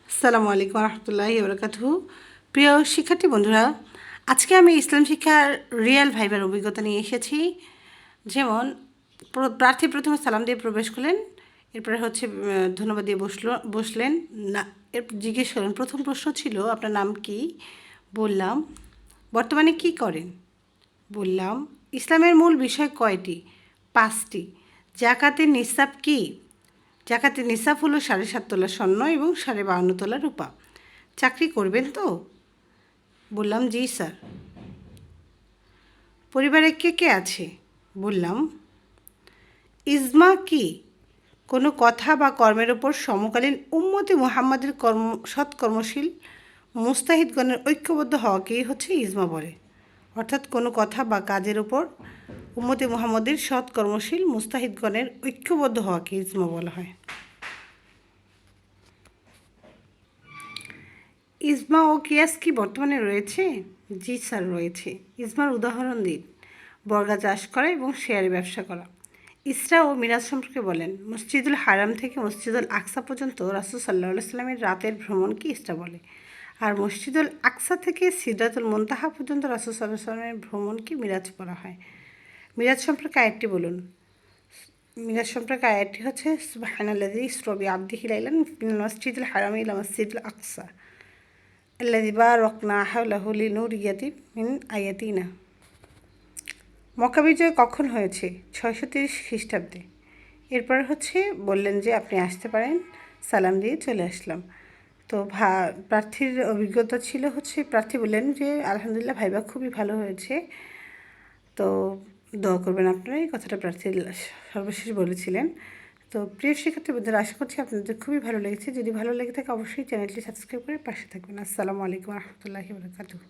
আসসালামু আলাইকুম রহমতুল্লাহি বরকাতুহু। প্রিয় শিক্ষার্থী বন্ধুরা, আজকে আমি ইসলাম শিক্ষার রিয়েল ভাইবার অভিজ্ঞতা নিয়ে এসেছি। যেমন প্রার্থী প্রথমে সালাম দিয়ে প্রবেশ করলেন, এরপরে হচ্ছে ধন্যবাদ দিয়ে বসলেন না। এর জিজ্ঞেস করলেন, প্রথম প্রশ্ন ছিল আপনার নাম কি? বললাম। বর্তমানে কি করেন? বললাম। ইসলামের মূল বিষয় কয়টি? 5টি। জাকাতের নিসাব কি? জাকাতের নিসাব হলো 7.5 তোলা স্বর্ণ এবং 52.5 তোলা রূপা। চাকরি করবেন তো? বললাম জি স্যার। পরিবারে কে কে আছে? বললাম। ইজমা কি? কোনো কথা বা কর্মের ওপর সমকালীন উম্মতে মুহাম্মাদের সৎকর্মশীল মুস্তাহিদগণের ঐক্যবদ্ধ হওয়াকেই হচ্ছে ইজমা বলে। অর্থাৎ কোনো কথা বা কাজের ওপর উম্মতে মুহাম্মাদের সৎকর্মশীল মুস্তাহিদগণের ঐক্যবদ্ধ হওয়াকে ইজমা বলা হয়। ইজমা ও কিয়াস কি বর্তমানে রয়েছে? জি স্যার, রয়েছে। ইজমার উদাহরণ দিন। বর্গা চাষ করা এবং শেয়ারে ব্যবসা করা। ইসরা ও মিরাজ সম্পর্কে বলেন। মসজিদুল হারাম থেকে মসজিদুল আকসা পর্যন্ত রাসূল সাল্লাল্লাহু আলাইহি সাল্লামের রাতের ভ্রমণকে ইসরা বলে। আর মসজিদুল আকসা থেকে সিদরাতুল মুনতাহা পর্যন্ত রাসূল সাল্লাল্লাহু আলাইহি সাল্লামের ভ্রমণকে মিরাজ বলা হয়। মিরাজ সম্পর্কে আয়াতটি বলুন। মিরাজ সম্পর্কে আয়াতটি হচ্ছে সুবহানাল্লাযী ইসরা বিআবদিহি লাইলান মিনাল মসজিদিল হারামি ইলা মসজিদিল আকসা আল্লাযী বারাকনা হাওলাহু লিনুরিয়াহি মিন আয়াতিনা। মক্কা বিজয় কখন হয়েছে? 630 খ্রিস্টাব্দে। এরপর হচ্ছে বললেন যে আপনি আসতে পারেন, সালাম দিয়ে চলে আসলাম। তো প্রার্থীর অভিজ্ঞতা ছিল হচ্ছে, প্রার্থী বললেন যে আলহামদুলিল্লাহ ভাইবা খুবই ভালো হয়েছে, তো দোয়া করবেন আপনারা, এই কথাটা প্রার্থী সর্বশেষ বলেছিলেন। তো প্রিয় শিক্ষার্থী বন্ধুরা, আশা করছি আপনাদের খুবই ভালো লেগেছে। যদি ভালো লেগে থাকে অবশ্যই চ্যানেলটি সাবস্ক্রাইব করে পাশে থাকবেন। আসসালামু আলাইকুম রহমতুল্লাহি বরকাতুহু।